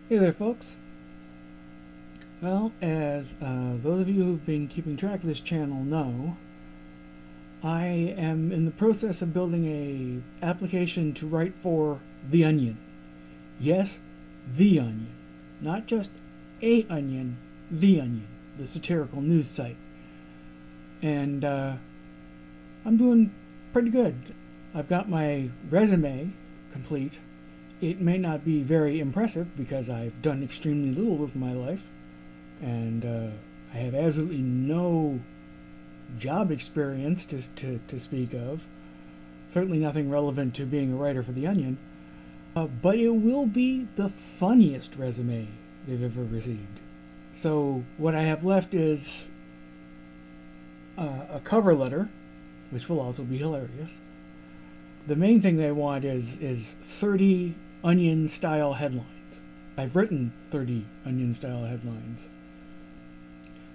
Hey there, folks. Well, as those of you who've been keeping track of this channel know, I am in the process of building a application to write for The Onion. Yes, The Onion. Not just a onion, The Onion, the satirical news site. And I'm doing pretty good. I've got my resume complete. It may not be very impressive because I've done extremely little with my life, and I have absolutely no job experience to speak of. Certainly nothing relevant to being a writer for The Onion. But it will be the funniest resume they've ever received. So what I have left is a cover letter, which will also be hilarious. The main thing they want is 30 Onion-style headlines. I've written 30 Onion-style headlines.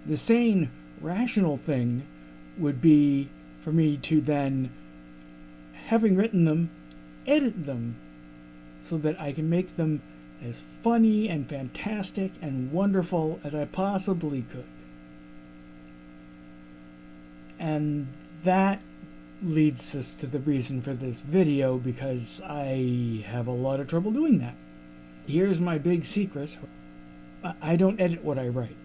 The sane, rational thing would be for me to then, having written them, edit them so that I can make them as funny and fantastic and wonderful as I possibly could. And that leads us to the reason for this video, because I have a lot of trouble doing that. Here's my big secret. I don't edit what I write.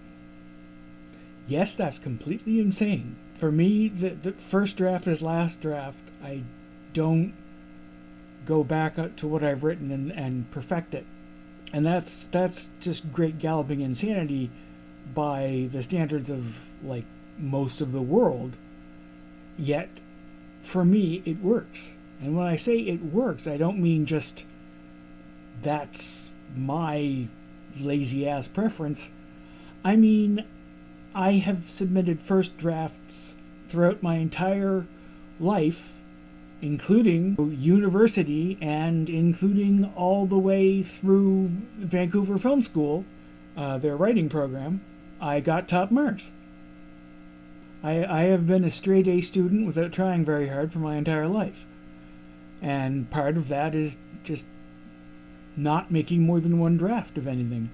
Yes, that's completely insane. For me, the first draft is last draft. I don't go back to what I've written and perfect it. And that's just great galloping insanity by the standards of, like, most of the world. Yet, for me, it works. And when I say it works, I don't mean just that's my lazy-ass preference. I mean, I have submitted first drafts throughout my entire life, including university and including all the way through Vancouver Film School, their writing program. I got top marks. I have been a straight A student without trying very hard for my entire life. And part of that is just not making more than one draft of anything.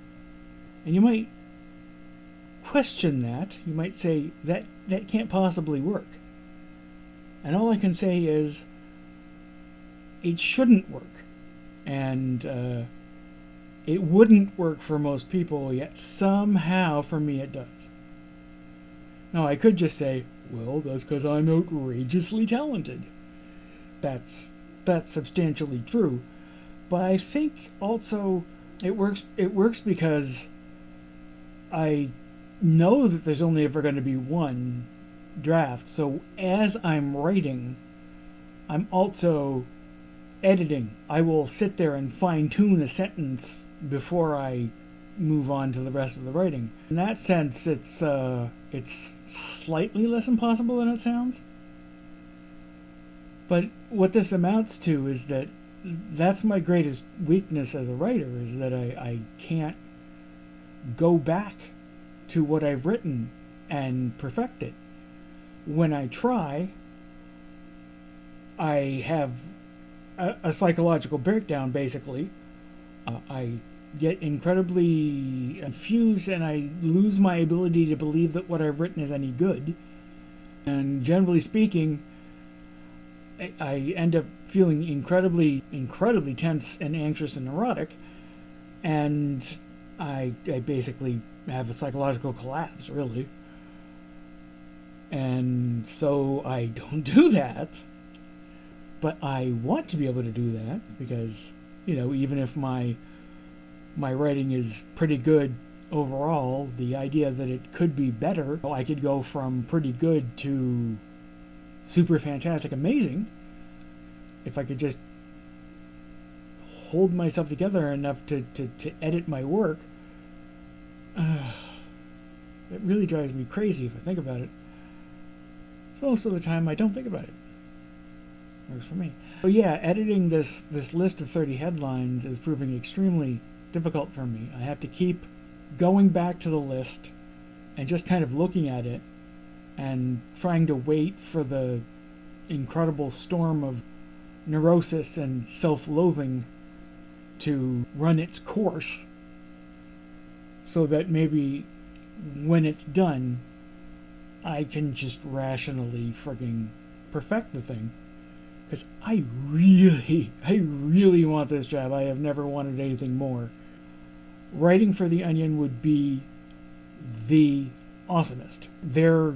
And you might question that. You might say, that can't possibly work. And all I can say is, it shouldn't work. And it wouldn't work for most people, yet somehow for me it does. Now, I could just say, well, that's because I'm outrageously talented. That's substantially true. But I think also it works because I know that there's only ever going to be one draft. So as I'm writing, I'm also editing. I will sit there and fine-tune a sentence before I move on to the rest of the writing. In that sense, it's slightly less impossible than it sounds. But what this amounts to is that that's my greatest weakness as a writer, is that I can't go back to what I've written and perfect it. When I try, I have a psychological breakdown, basically. I get incredibly confused and I lose my ability to believe that what I've written is any good. And generally speaking, I end up feeling incredibly tense and anxious and neurotic, and I basically have a psychological collapse, really. And so I don't do that, but I want to be able to do that, because, you know, even if my writing is pretty good overall, the idea that it could be better, I could go from pretty good to super fantastic amazing if I could just hold myself together enough to edit my work. It really drives me crazy if I think about it. So most of the time I don't think about it. Works for me. So yeah, editing this list of 30 headlines is proving extremely difficult for me. I have to keep going back to the list and just kind of looking at it and trying to wait for the incredible storm of neurosis and self-loathing to run its course so that maybe when it's done, I can just rationally frigging perfect the thing. Because I really want this job. I have never wanted anything more. Writing for The Onion would be the awesomest. They're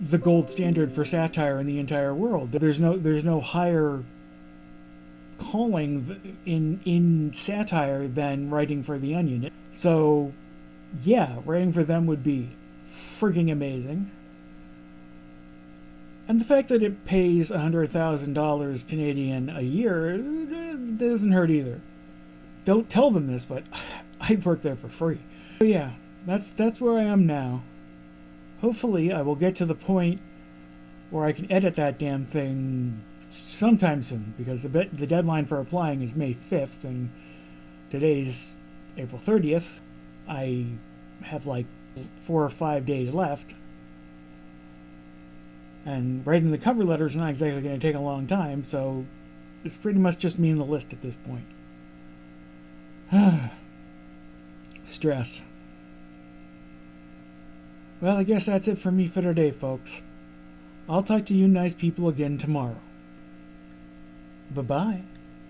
the gold standard for satire in the entire world. There's no higher calling in satire than writing for The Onion. So, yeah, writing for them would be frigging amazing. And the fact that it pays $100,000 Canadian a year doesn't hurt either. Don't tell them this, but I'd work there for free. So yeah, that's where I am now. Hopefully I will get to the point where I can edit that damn thing sometime soon, because the deadline for applying is May 5th, and today's April 30th. I have like 4 or 5 days left. And writing the cover letter is not exactly going to take a long time, so it's pretty much just me and the list at this point. Stress. Well, I guess that's it for me for today, folks. I'll talk to you nice people again tomorrow. Bye-bye.